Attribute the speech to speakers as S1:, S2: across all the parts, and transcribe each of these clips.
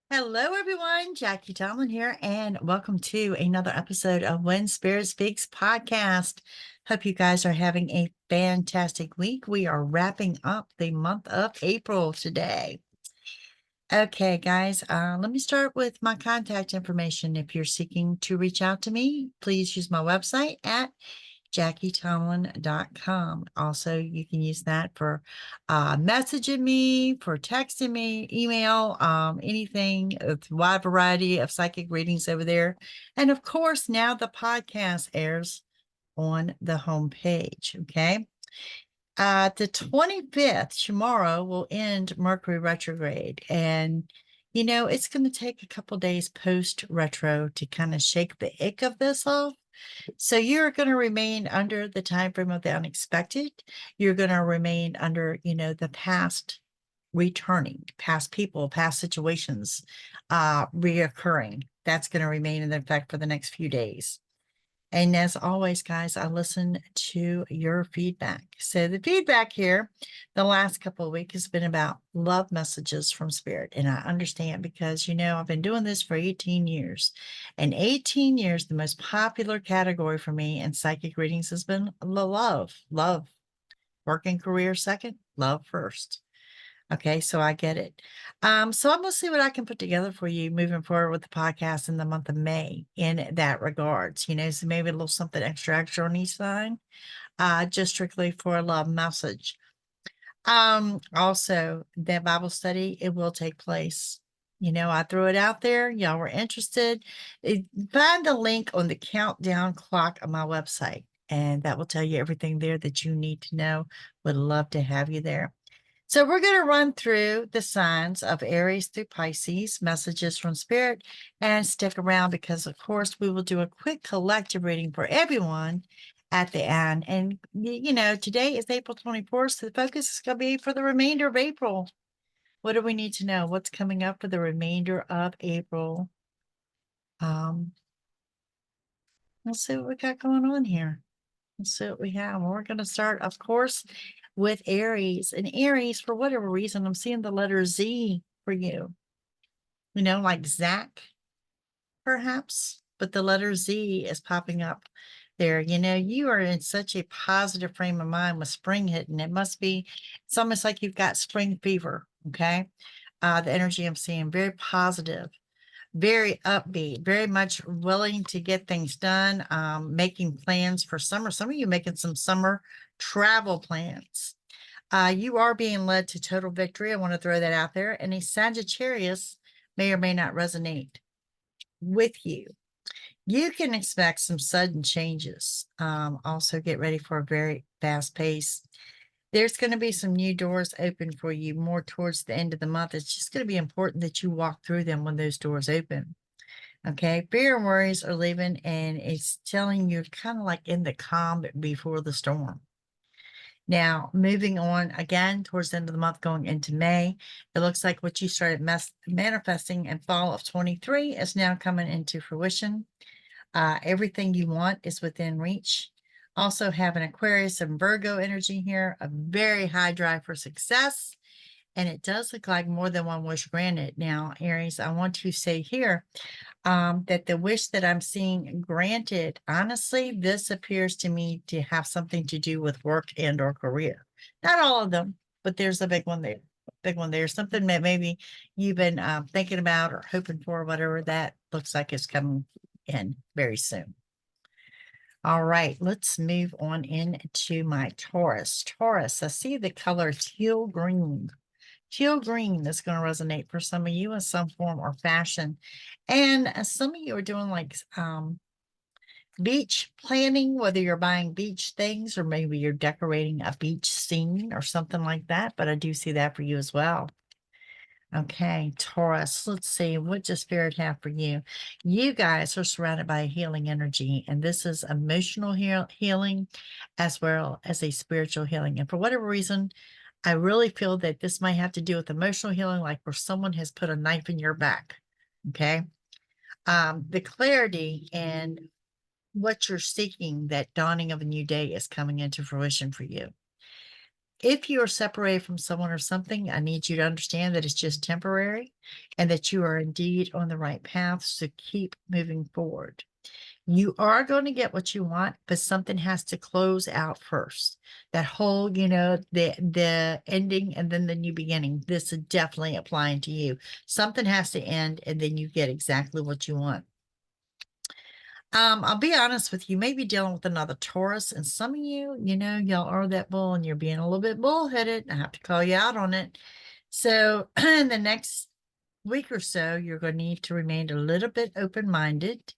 S1: Hello, everyone. Jackie-Tomlin here, and welcome to another episode of When Spirit Speaks podcast. Hope you guys are having a fantastic week. We are wrapping up the month of April today. Okay, guys, let me start with my contact information. If you're seeking to reach out to me, please use my website at JackieTomlin.com. Also, you can use that for messaging me, for texting me, email, anything. It's a wide variety of psychic readings over there. And of course, now the podcast airs on the homepage. Okay. The 25th, tomorrow, will end Mercury retrograde. And, it's going to take a couple days post retro to kind of shake the ick of this off. So you're going to remain under the time frame of the unexpected. You're going to remain under, the past returning, past people, past situations, reoccurring. That's going to remain in effect for the next few days. And as always, guys, I listen to your feedback. So the feedback here, the last couple of weeks has been about love messages from Spirit. And I understand because, I've been doing this for 18 years. And 18 years, the most popular category for me in psychic readings has been love. Working career second, love first. Okay, so I get it. So I'm gonna see what I can put together for you moving forward with the podcast in the month of May in that regards. So maybe a little something extra on each line, just strictly for a love message. Also the Bible study, it will take place. I threw it out there. Y'all were interested. Find the link on the countdown clock on my website, and that will tell you everything there that you need to know. Would love to have you there. So we're going to run through the signs of Aries through Pisces, messages from Spirit, and stick around because, of course, we will do a quick collective reading for everyone at the end. And, today is April 24th, so the focus is going to be for the remainder of April. What do we need to know? What's coming up for the remainder of April? Let's see what we got going on here. Let's see what we have. We're going to start, of course, with Aries. And Aries, for whatever reason, I'm seeing the letter Z for you. Like Zach, perhaps, but the letter Z is popping up there. You are in such a positive frame of mind with spring hitting. It's almost like you've got spring fever. Okay. The energy I'm seeing, very positive, very upbeat, very much willing to get things done, making plans for summer. Some of you making some summer travel plans. You are being led to total victory. I want to throw that out there. And a Sagittarius may or may not resonate with you. You can expect some sudden changes. Also, get ready for a very fast pace. There's going to be some new doors open for you more towards the end of the month. It's just going to be important that you walk through them when those doors open. Okay. Fear and worries are leaving, and it's telling you kind of like in the calm before the storm. Now, moving on again towards the end of the month, going into May, it looks like what you started manifesting in fall of 23 is now coming into fruition. Everything you want is within reach. Also have an Aquarius and Virgo energy here, a very high drive for success. And it does look like more than one wish granted. Now, Aries, I want to say here that the wish that I'm seeing granted, honestly, this appears to me to have something to do with work and or career. Not all of them, but there's a big one there. Big one there. Something that maybe you've been thinking about or hoping for, whatever that looks like is coming in very soon. All right, let's move on into my Taurus. Taurus, I see the color teal green. Teal green is going to resonate for some of you in some form or fashion. And some of you are doing like beach planning, whether you're buying beach things or maybe you're decorating a beach scene or something like that. But I do see that for you as well. Okay, Taurus, let's see, what does Spirit have for you? You guys are surrounded by a healing energy, and this is emotional healing as well as a spiritual healing. And for whatever reason, I really feel that this might have to do with emotional healing, like where someone has put a knife in your back. Okay. The clarity and what you're seeking, that dawning of a new day is coming into fruition for you. If you are separated from someone or something, I need you to understand that it's just temporary and that you are indeed on the right path. So keep moving forward. You are going to get what you want, but something has to close out first. That whole, the ending and then the new beginning. This is definitely applying to you. Something has to end, and then you get exactly what you want. I'll be honest with you, you may be dealing with another Taurus, and some of you, y'all are that bull and you're being a little bit bullheaded. I have to call you out on it. So in the next week or so, you're going to need to remain a little bit open-minded.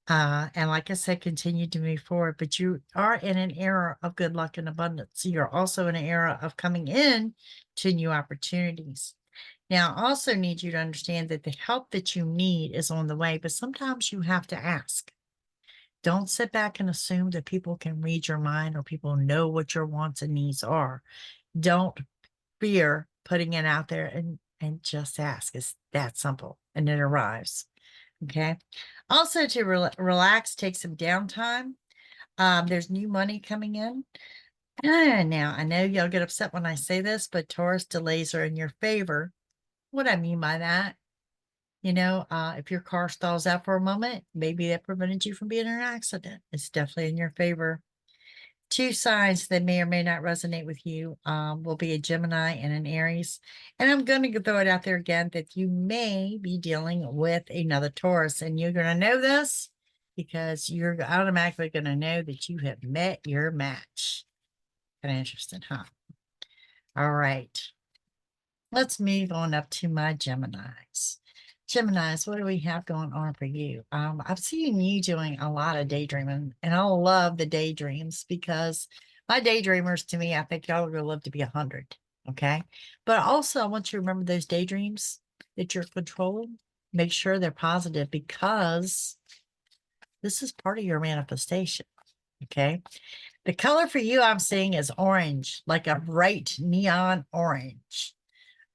S1: And like I said, continue to move forward, but you are in an era of good luck and abundance. You're also in an era of coming in to new opportunities. Now, I also need you to understand that the help that you need is on the way, but sometimes you have to ask. Don't sit back and assume that people can read your mind or people know what your wants and needs are. Don't fear putting it out there and just ask. It's that simple, and it arrives. Okay. Also, to relax, take some downtime. There's new money coming in. Now, I know y'all get upset when I say this, but Taurus, delays are in your favor. What I mean by that, if your car stalls out for a moment, maybe that prevented you from being in an accident. It's definitely in your favor. Two signs that may or may not resonate with you will be a Gemini and an Aries. And I'm going to throw it out there again that you may be dealing with another Taurus. And you're going to know this because you're automatically going to know that you have met your match. Kind of interesting, huh? All right. Let's move on up to my Geminis. Geminis, what do we have going on for you? I've seen you doing a lot of daydreaming, and I love the daydreams because my daydreamers, to me, I think y'all are going to live to be 100. Okay. But also, I want you to remember those daydreams that you're controlling. Make sure they're positive because this is part of your manifestation. Okay. The color for you I'm seeing is orange, like a bright neon orange.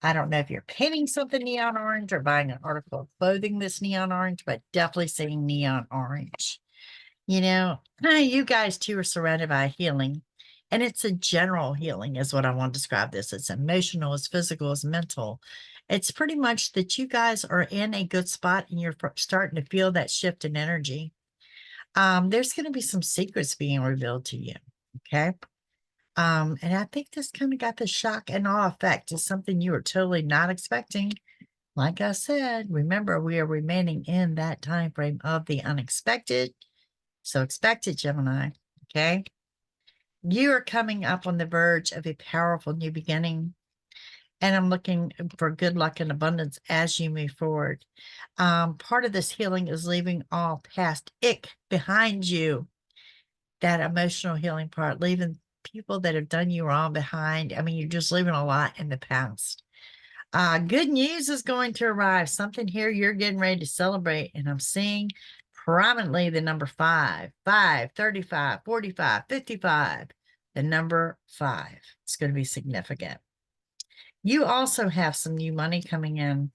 S1: I don't know if you're painting something neon orange or buying an article of clothing that's neon orange, but definitely saying neon orange. You guys too are surrounded by healing, and it's a general healing is what I want to describe this. It's emotional, it's physical, it's mental. It's pretty much that you guys are in a good spot and you're starting to feel that shift in energy. There's going to be some secrets being revealed to you. Okay. And I think this kind of got the shock and awe effect. It's something you were totally not expecting. Like I said, remember, we are remaining in that time frame of the unexpected. So expect it, Gemini. Okay. You are coming up on the verge of a powerful new beginning. And I'm looking for good luck and abundance as you move forward. Part of this healing is leaving all past ick behind you. That emotional healing part, leaving people that have done you wrong behind. I mean, you're just leaving a lot in the past. Good news is going to arrive. Something here you're getting ready to celebrate. And I'm seeing prominently the number 5, 5, 35, 45, 55. The number 5. It's going to be significant. You also have some new money coming in.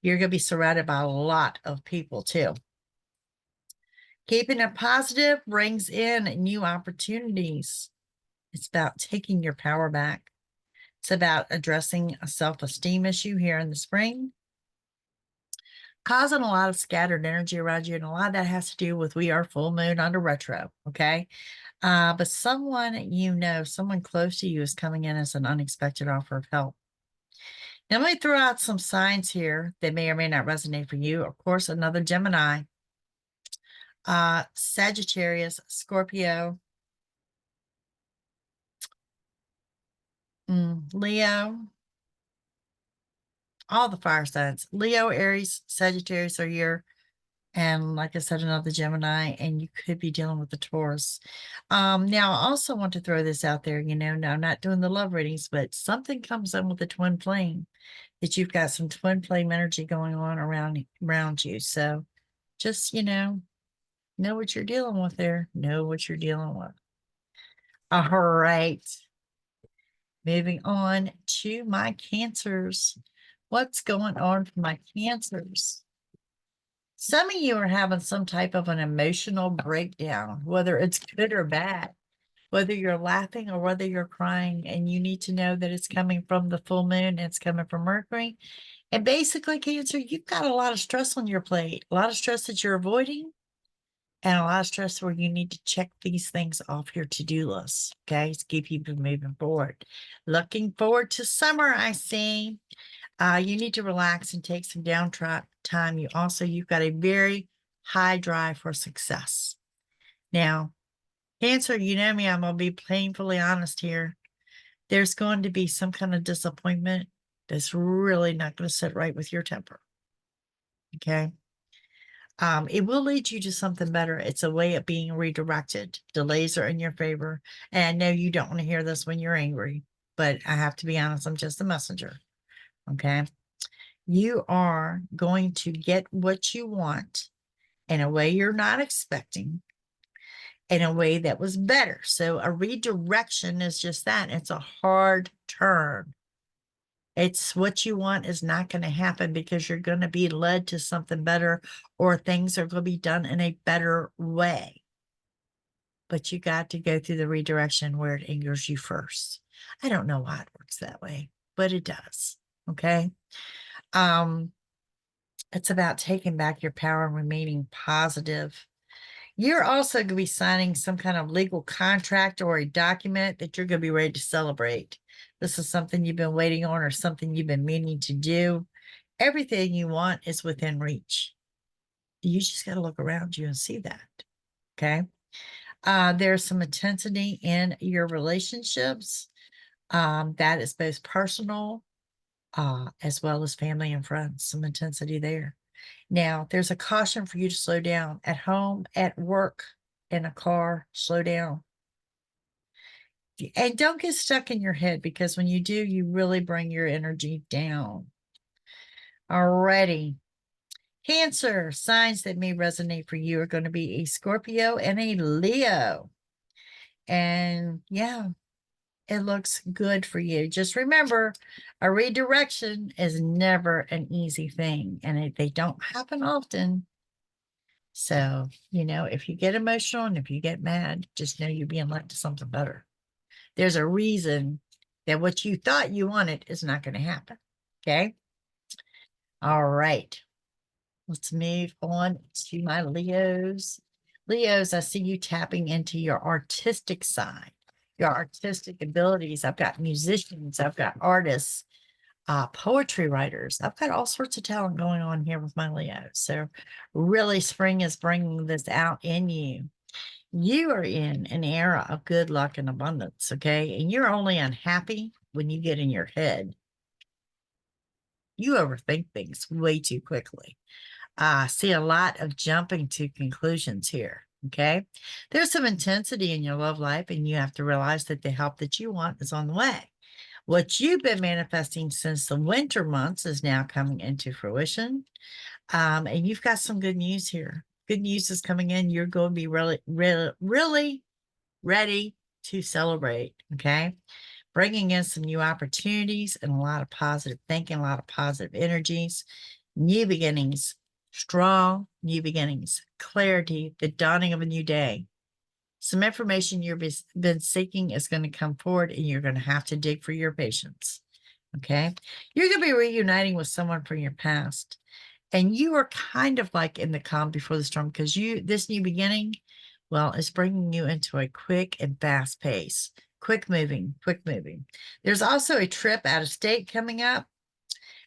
S1: You're going to be surrounded by a lot of people too. Keeping it positive brings in new opportunities. It's about taking your power back. It's about addressing a self-esteem issue here in the spring, causing a lot of scattered energy around you. And a lot of that has to do with we are full moon under retro. Okay. But someone someone close to you is coming in as an unexpected offer of help. Now, let me throw out some signs here that may or may not resonate for you. Of course, another Gemini, Sagittarius, Scorpio, Leo, all the fire signs. Leo, Aries, Sagittarius are here. And like I said, another Gemini, and you could be dealing with the Taurus. Now, I also want to throw this out there. Now I'm not doing the love readings, but something comes in with the twin flame that you've got some twin flame energy going on around you. So just, know what you're dealing with there. Know what you're dealing with. All right. Moving on to my Cancers. What's going on for my Cancers? Some of you are having some type of an emotional breakdown, whether it's good or bad. whether you're laughing or whether you're crying, and you need to know that it's coming from the full moon and it's coming from Mercury. And basically, Cancer, you've got a lot of stress on your plate, a lot of stress that you're avoiding, and a lot of stress where you need to check these things off your to-do list, okay, to keep you moving forward. Looking forward to summer, I see. You need to relax and take some time. You've got a very high drive for success. Now, Cancer, you know me, I'm going to be painfully honest here. There's going to be some kind of disappointment that's really not going to sit right with your temper. Okay. It will lead you to something better. It's a way of being redirected. Delays are in your favor. And I know you don't want to hear this when you're angry, but I have to be honest, I'm just a messenger. Okay. You are going to get what you want in a way you're not expecting, in a way that was better. So a redirection is just that. It's a hard turn. It's what you want is not going to happen because you're going to be led to something better, or things are going to be done in a better way. But you got to go through the redirection where it angers you first. I don't know why it works that way, but it does. Okay. It's about taking back your power and remaining positive. You're also going to be signing some kind of legal contract or a document that you're going to be ready to celebrate. This is something you've been waiting on or something you've been meaning to do. Everything you want is within reach. You just got to look around you and see that. Okay. There's some intensity in your relationships. That is both personal, as well as family and friends. Some intensity there. Now, there's a caution for you to slow down at home, at work, in a car. Slow down. And don't get stuck in your head, because when you do, you really bring your energy down. Alrighty. Cancer, signs that may resonate for you are going to be a Scorpio and a Leo. And yeah, it looks good for you. Just remember, a redirection is never an easy thing, and they don't happen often. So, if you get emotional and if you get mad, just know you're being led to something better. There's a reason that what you thought you wanted is not going to happen. Okay. All right. Let's move on to my Leos. Leos, I see you tapping into your artistic side, your artistic abilities. I've got musicians, I've got artists, poetry writers. I've got all sorts of talent going on here with my Leos. So really, spring is bringing this out in you. You are in an era of good luck and abundance, okay? And you're only unhappy when you get in your head. You overthink things way too quickly. I see a lot of jumping to conclusions here, okay? There's some intensity in your love life, and you have to realize that the help that you want is on the way. What you've been manifesting since the winter months is now coming into fruition. And you've got some good news here. Good news is coming in. You're going to be really, really, really ready to celebrate. Okay. Bringing in some new opportunities and a lot of positive thinking, a lot of positive energies, new beginnings, strong new beginnings, clarity, the dawning of a new day. Some information you've been seeking is going to come forward, and you're going to have to dig for your patience. Okay. You're going to be reuniting with someone from your past. And you are kind of like in the calm before the storm, because this new beginning, well, is bringing you into a quick and fast pace. Quick moving. There's also a trip out of state coming up,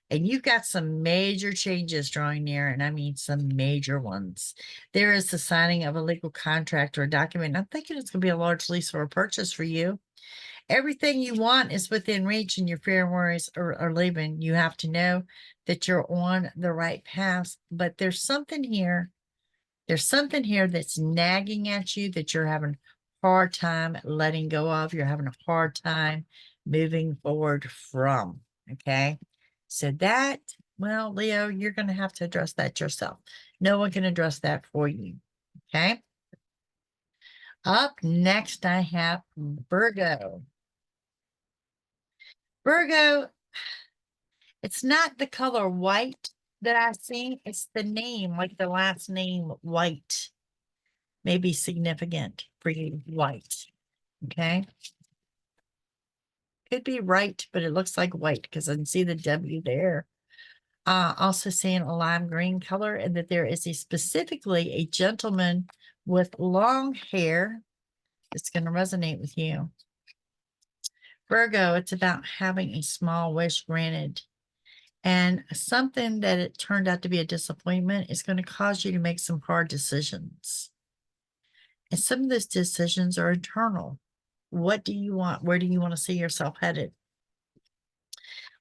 S1: and you've got some major changes drawing near, and I mean some major ones. There is the signing of a legal contract or a document. I'm thinking it's going to be a large lease or a purchase for you. Everything you want is within reach, and your fear and worries are leaving. You have to know that you're on the right path, but there's something here. There's something here that's nagging at you that you're having a hard time letting go of. You're having a hard time moving forward from. Okay. So well, Leo, you're going to have to address that yourself. No one can address that for you. Okay. Up next, I have Virgo. Virgo, it's not the color white that I see. It's the name, like the last name, White, may be significant for you, White. Okay. Could be right, but it looks like white because I can see the W there. Also seeing a lime green color, and that there is specifically a gentleman with long hair that's going to resonate with you. Virgo, it's about having a small wish granted. And something that it turned out to be a disappointment is going to cause you to make some hard decisions. And some of those decisions are internal. What do you want? Where do you want to see yourself headed?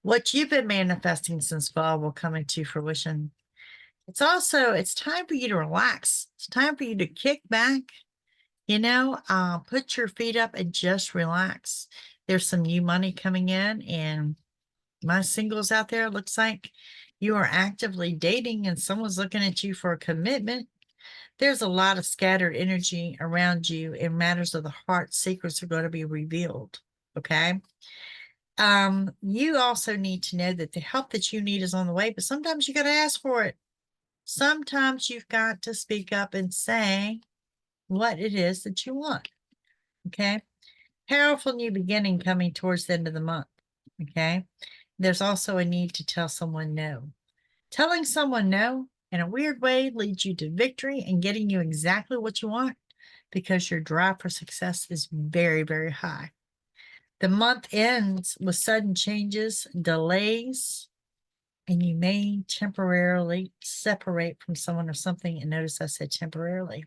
S1: What you've been manifesting since fall will come into fruition. It's time for you to relax. It's time for you to kick back, put your feet up and just relax. There's some new money coming in, and my singles out there, looks like you are actively dating and someone's looking at you for a commitment. There's a lot of scattered energy around you in matters of the heart. Secrets are going to be revealed. Okay. You also need to know that the help that you need is on the way, but sometimes you got to ask for it. Sometimes you've got to speak up and say what it is that you want. Okay. Powerful new beginning coming towards the end of the month. Okay. There's also a need to tell someone no. Telling someone no in a weird way leads you to victory and getting you exactly what you want, because your drive for success is very, very high. The month ends with sudden changes, delays, and you may temporarily separate from someone or something. And notice I said temporarily.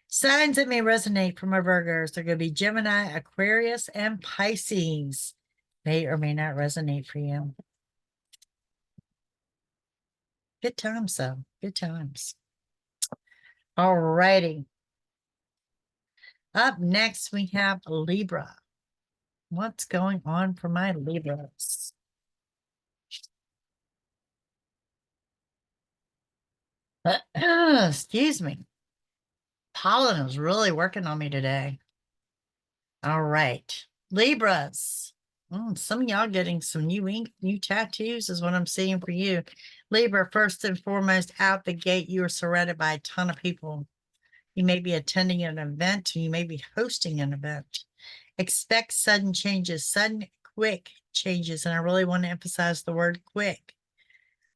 S1: Signs that may resonate for my Virgos are going to be Gemini, Aquarius, and Pisces. May or may not resonate for you. Good times, though. Good times. All righty. Up next, we have Libra. What's going on for my Libras? Excuse me. Pollen is really working on me today. All right. Libras. Some of y'all getting some new ink, new tattoos is what I'm seeing for you. Libra, first and foremost, out the gate, you are surrounded by a ton of people. You may be attending an event, or you may be hosting an event. Expect sudden changes, sudden, quick changes. And I really want to emphasize the word quick.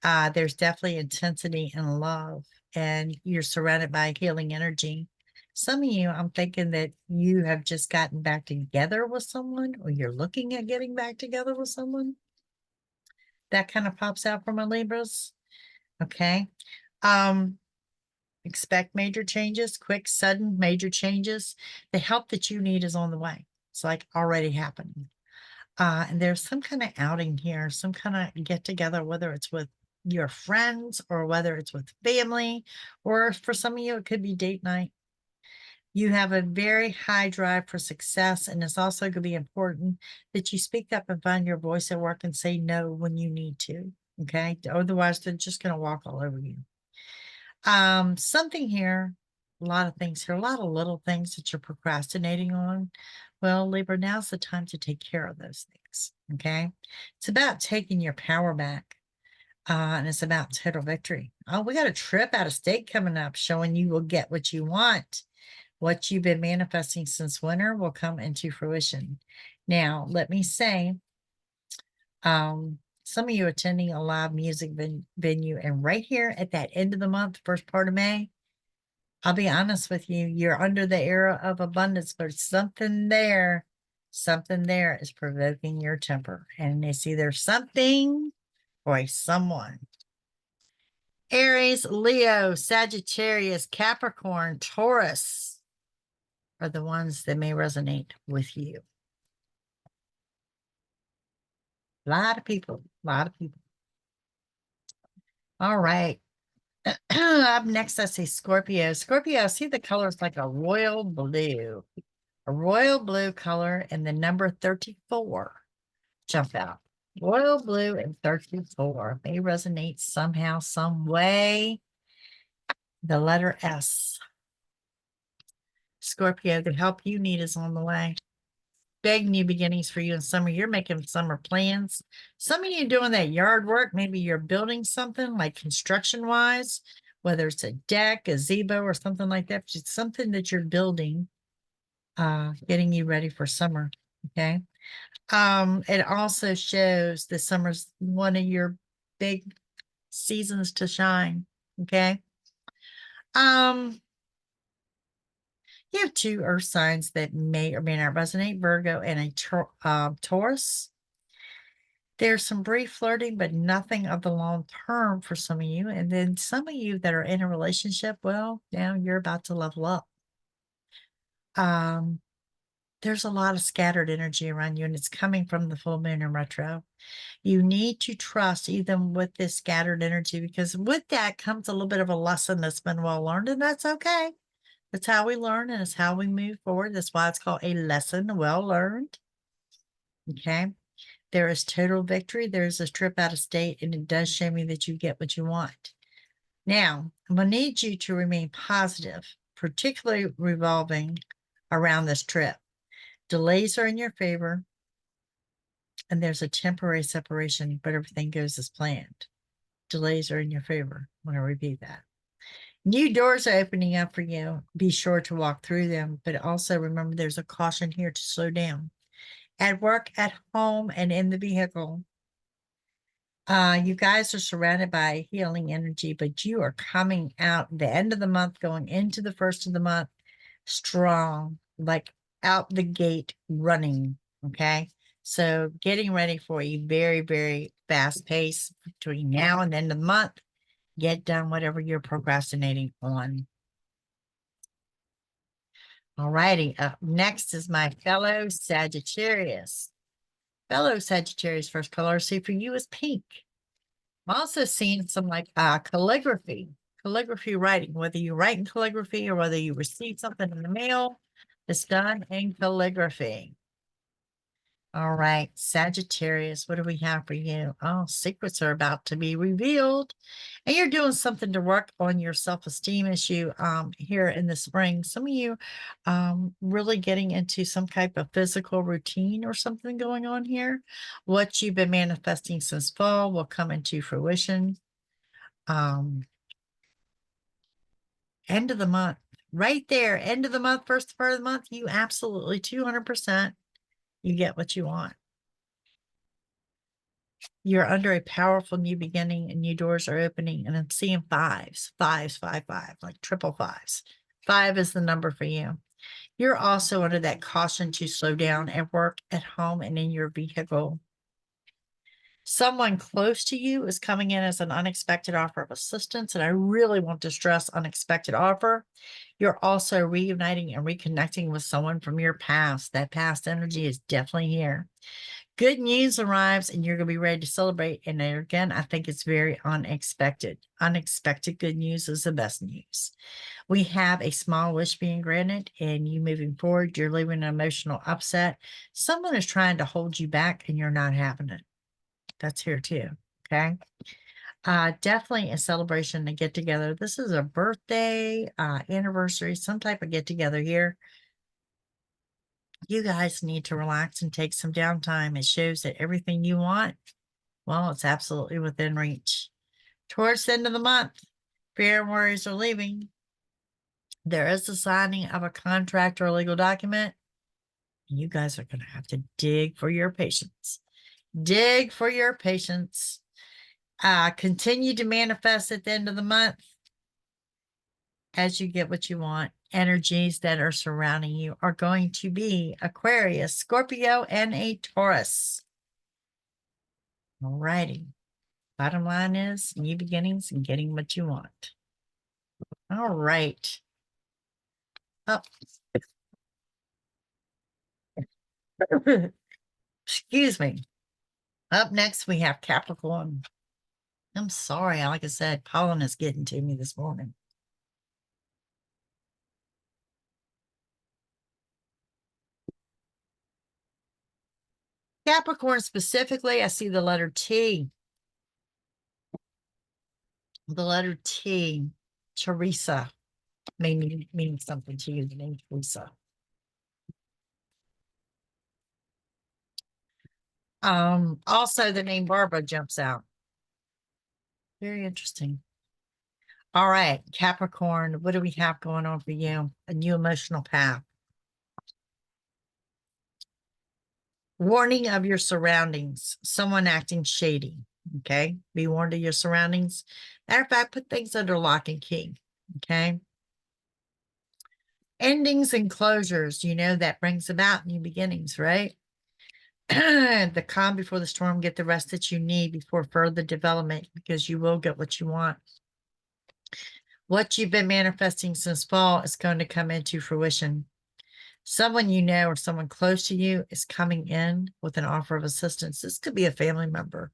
S1: There's definitely intensity and love, and you're surrounded by healing energy. Some of you, I'm thinking that you have just gotten back together with someone, or you're looking at getting back together with someone. That kind of pops out for my Libras. Okay. Expect major changes, quick, sudden, major changes. The help that you need is on the way. It's like already happening. And there's some kind of outing here, some kind of get together, whether it's with your friends or whether it's with family, or for some of you, it could be date night. You have a very high drive for success, and it's also going to be important that you speak up and find your voice at work and say no when you need to. Okay. Otherwise, they're just going to walk all over you. Something here, a lot of things here, a lot of little things that you're procrastinating on. Well, Libra, now's the time to take care of those things. Okay. It's about taking your power back. And it's about total victory. Oh, we got a trip out of state coming up, showing you will get what you want. What you've been manifesting since winter will come into fruition. Now, let me say, some of you attending a live music venue, and right here at that end of the month, first part of May, I'll be honest with you, you're under the era of abundance, but something there is provoking your temper. And it's either something or someone. Aries, Leo, Sagittarius, Capricorn, Taurus are the ones that may resonate with you. A lot of people, a lot of people. All right. Up next, I see Scorpio. Scorpio, I see the color is like a royal blue color, and the number 34 jump out. Royal blue and 34 may resonate somehow, some way. The letter S. Scorpio, the help you need is on the way. Big new beginnings for you in summer. You're making summer plans. Some of you doing that yard work. Maybe you're building something like construction wise, whether it's a deck, a gazebo, or something like that. It's something that you're building. getting you ready for summer. Okay. It also shows the summer's one of your big seasons to shine. Okay. Um, you have two earth signs that may or may not resonate, Virgo and a Taurus. There's some brief flirting, but nothing of the long term for some of you. And then some of you that are in a relationship, well, now you're about to level up. Um, there's a lot of scattered energy around you, and it's coming from the full moon in retro. You need to trust even with this scattered energy, because with that comes a little bit of a lesson that's been well learned, and that's okay. That's how we learn, and it's how we move forward. That's why it's called a lesson well learned. Okay. There is total victory. There's a trip out of state, and it does show me that you get what you want. Now, I'm going to need you to remain positive, particularly revolving around this trip. Delays are in your favor, and there's a temporary separation, but everything goes as planned. Delays are in your favor. I want to repeat that. New doors are opening up for you. Be sure to walk through them, but also remember there's a caution here to slow down. At work, at home, and in the vehicle, you guys are surrounded by healing energy, but you are coming out the end of the month, going into the first of the month, strong, like out the gate running. Okay. So getting ready for a very, very fast pace between now and the end of the month. Get done whatever you're procrastinating on. All righty. Up next is my fellow Sagittarius. Fellow Sagittarius, first color I see for you is pink. I'm also seeing some like calligraphy writing, whether you write in calligraphy or whether you receive something in the mail that's done in calligraphy. All right, Sagittarius, what do we have for you? Oh, secrets are about to be revealed. And you're doing something to work on your self-esteem issue here in the spring. Some of you really getting into some type of physical routine or something going on here. What you've been manifesting since fall will come into fruition. End of the month, right there, end of the month, first part of the month, you absolutely 200%, you get what you want. You're under a powerful new beginning and new doors are opening. And I'm seeing fives, five, like triple fives. 5 is the number for you. You're also under that caution to slow down at work, at home, and in your vehicle. Someone close to you is coming in as an unexpected offer of assistance. And I really want to stress unexpected offer. You're also reuniting and reconnecting with someone from your past. That past energy is definitely here. Good news arrives and you're going to be ready to celebrate. And again, I think it's very unexpected. Unexpected good news is the best news. We have a small wish being granted and you moving forward. You're leaving an emotional upset. Someone is trying to hold you back and you're not having it. That's here too. Okay. Definitely a celebration, a get together. This is a birthday, anniversary, some type of get together here. You guys need to relax and take some downtime. It shows that everything you want, well, it's absolutely within reach. Towards the end of the month, fear and worries are leaving. There is the signing of a contract or a legal document. You guys are going to have to dig for your patience. Dig for your patience. Continue to manifest at the end of the month as you get what you want. Energies that are surrounding you are going to be Aquarius, Scorpio, and a Taurus. All righty. Bottom line is new beginnings and getting what you want. All right. Up. Excuse me. Up next, we have Capricorn. I'm sorry. Like I said, pollen is getting to me this morning. Capricorn specifically, I see the letter T. The letter T, Teresa, may mean something to you, the name Teresa. Also the name Barbara jumps out. Very interesting. All right, Capricorn, what do we have going on for you? A new emotional path. Warning of your surroundings. Someone acting shady. Okay. Be warned of your surroundings. Matter of fact, put things under lock and key. Okay. Endings and closures. You know, that brings about new beginnings, right? The calm before the storm. Get the rest that you need before further development, because you will get what you want. What you've been manifesting since fall is going to come into fruition. Someone you know or someone close to you is coming in with an offer of assistance. This could be a family member.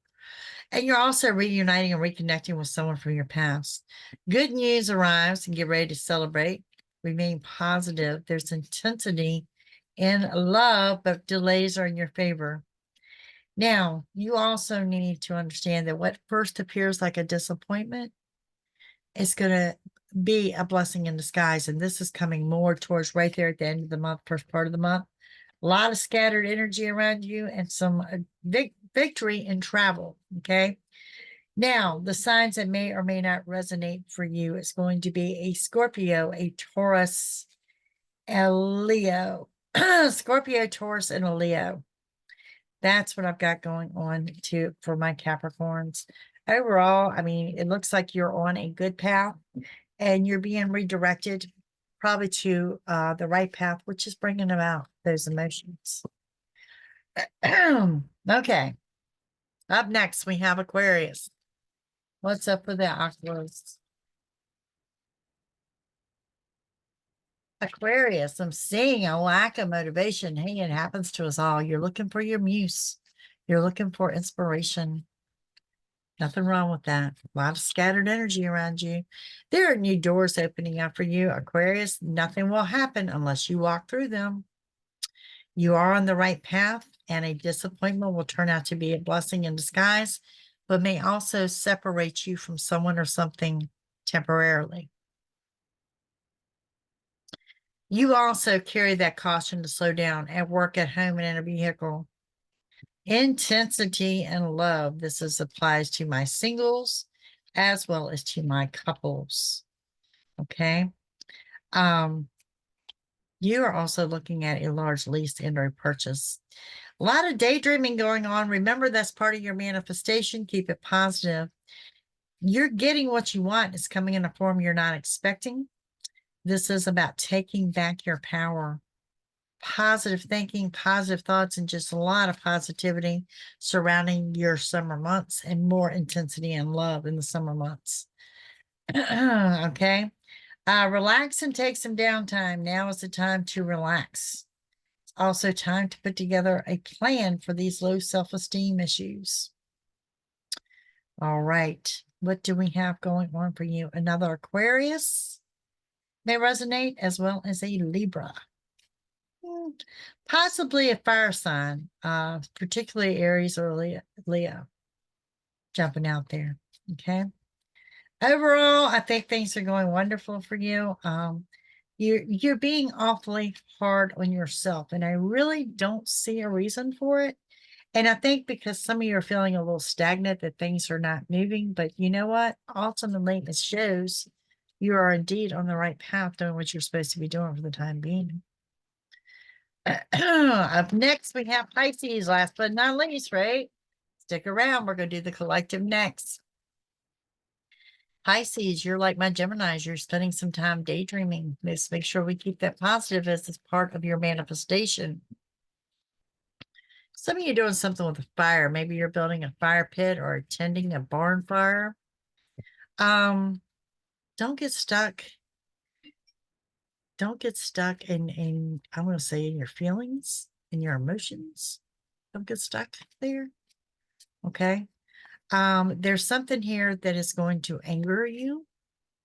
S1: And you're also reuniting and reconnecting with someone from your past. Good news arrives and get ready to celebrate. Remain positive. There's intensity in love, but delays are in your favor. Now, you also need to understand that what first appears like a disappointment is going to be a blessing in disguise. And this is coming more towards right there at the end of the month, first part of the month. A lot of scattered energy around you and some victory in travel. Okay. Now, the signs that may or may not resonate for you is going to be a Scorpio, a Taurus, a Leo. Scorpio, Taurus, and a Leo. That's what I've got going on for my Capricorns. Overall, I mean, it looks like you're on a good path and you're being redirected probably to the right path, which is bringing about those emotions. Okay. Up next, we have Aquarius. What's up with the Aquarius? Aquarius, I'm seeing a lack of motivation. Hey, it happens to us all. You're looking for your muse. You're looking for inspiration. Nothing wrong with that. A lot of scattered energy around you. There are new doors opening up for you, Aquarius. Nothing will happen unless you walk through them. You are on the right path, and a disappointment will turn out to be a blessing in disguise, but may also separate you from someone or something temporarily. You also carry that caution to slow down at work, at home, and in a vehicle. Intensity and love. This applies to my singles as well as to my couples. Okay. You are also looking at a large lease and or purchase. A lot of daydreaming going on. Remember, that's part of your manifestation. Keep it positive. You're getting what you want. It's coming in a form you're not expecting. This is about taking back your power. Positive thinking, positive thoughts, and just a lot of positivity surrounding your summer months, and more intensity and love in the summer months. Okay. Relax and take some downtime. Now is the time to relax. It's also time to put together a plan for these low self-esteem issues. All right. What do we have going on for you? Another Aquarius may resonate, as well as a Libra. Possibly a fire sign, particularly Aries or Leo, jumping out there. Okay. Overall, I think things are going wonderful for you. You're being awfully hard on yourself, and I really don't see a reason for it. And I think because some of you are feeling a little stagnant, that things are not moving. But you know what? Ultimately, it shows you are indeed on the right path, doing what you're supposed to be doing for the time being. Up next, we have Pisces, last but not least, right? Stick around. We're going to do the collective next. Pisces, you're like my Geminis. You're spending some time daydreaming. Let's make sure we keep that positive as it's part of your manifestation. Some of you are doing something with a fire. Maybe you're building a fire pit or attending a barn fire. Don't get stuck. Don't get stuck in I'm going to say, in your feelings, in your emotions. Don't get stuck there. Okay. There's something here that is going to anger you.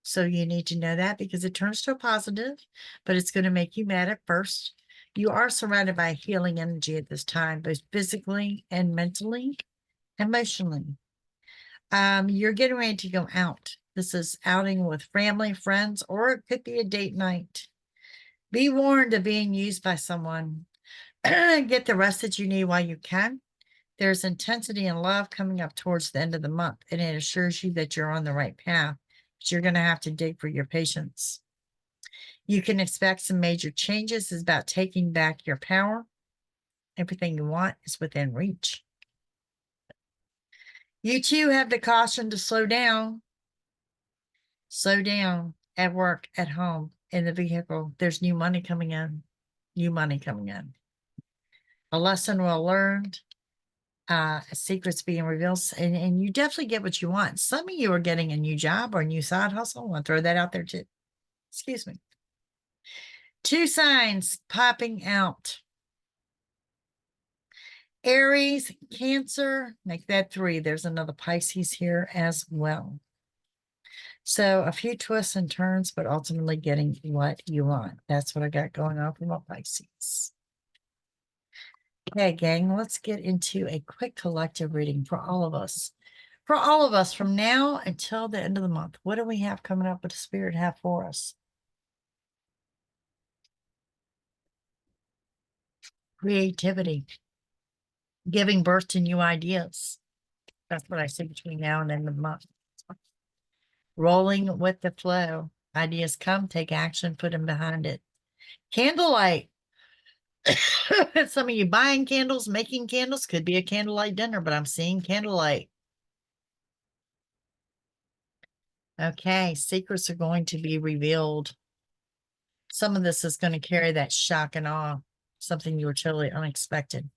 S1: So you need to know that, because it turns to a positive, but it's going to make you mad at first. You are surrounded by healing energy at this time, both physically and mentally, emotionally. You're getting ready to go out. This is outing with family, friends, or it could be a date night. Be warned of being used by someone. Get the rest that you need while you can. There's intensity and love coming up towards the end of the month, and it assures you that you're on the right path, but you're going to have to dig for your patience. You can expect some major changes. It's about taking back your power. Everything you want is within reach. You too have the caution to slow down. Slow down at work, at home, in the vehicle. There's new money coming in. New money coming in. A lesson well learned. Secrets being revealed. And you definitely get what you want. Some of you are getting a new job or a new side hustle. I want to throw that out there too. Excuse me. 2 signs popping out. Aries, Cancer, make that 3. There's another Pisces here as well. So a few twists and turns, but ultimately getting what you want. That's what I got going on for my Pisces. Okay, gang, let's get into a quick collective reading for all of us. For all of us from now until the end of the month. What do we have coming up? What does Spirit have for us? Creativity. Giving birth to new ideas. That's what I see between now and the end of the month. Rolling with the flow. Ideas come, take action, put them behind it. Candlelight. Some of you buying candles, making candles. Could be a candlelight dinner, but I'm seeing candlelight. Okay, secrets are going to be revealed. Some of this is going to carry that shock and awe, something you were totally unexpected.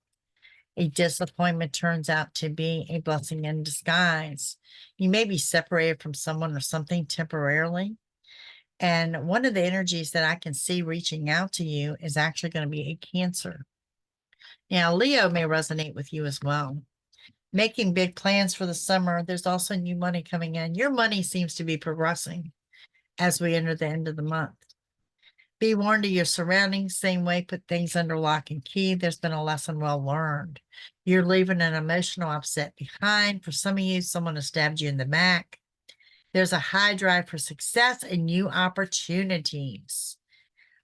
S1: A disappointment turns out to be a blessing in disguise. You may be separated from someone or something temporarily. And one of the energies that I can see reaching out to you is actually going to be a Cancer. Now, Leo may resonate with you as well. Making big plans for the summer. There's also new money coming in. Your money seems to be progressing as we enter the end of the month. Be warned of your surroundings. Same way, put things under lock and key. There's been a lesson well learned. You're leaving an emotional upset behind. For some of you, someone has stabbed you in the back. There's a high drive for success and new opportunities.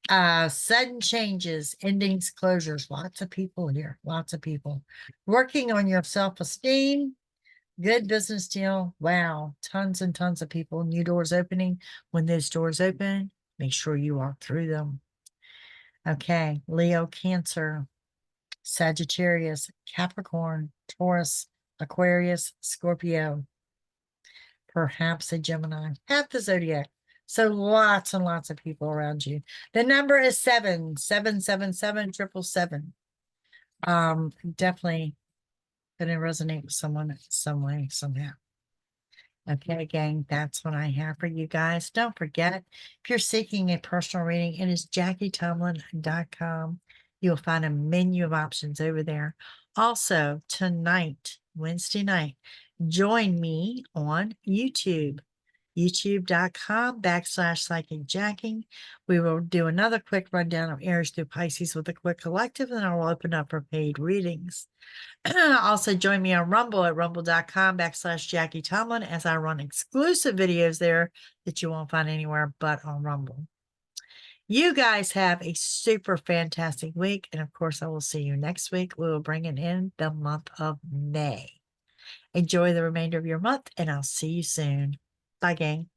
S1: Sudden changes, endings, closures. Lots of people here. Lots of people. Working on your self-esteem. Good business deal. Wow. Tons and tons of people. New doors opening. When those doors open, make sure you walk through them. Okay. Leo, Cancer, Sagittarius, Capricorn, Taurus, Aquarius, Scorpio. Perhaps a Gemini. Half the zodiac. So lots and lots of people around you. The number is 7777777. Definitely going to resonate with someone some way, somehow. Okay, gang, that's what I have for you guys. Don't forget, if you're seeking a personal reading, it is JackieTomlin.com. You'll find a menu of options over there. Also, tonight, Wednesday night, join me on YouTube. youtube.com/psychicjacking. We will do another quick rundown of Aries through Pisces with a quick collective, and I will open up for paid readings. Also join me on Rumble at rumble.com/JackieTomlin as I run exclusive videos there that you won't find anywhere but on Rumble. You guys have a super fantastic week. And of course, I will see you next week. We will bring it in the month of May. Enjoy the remainder of your month, and I'll see you soon. Bye, gang.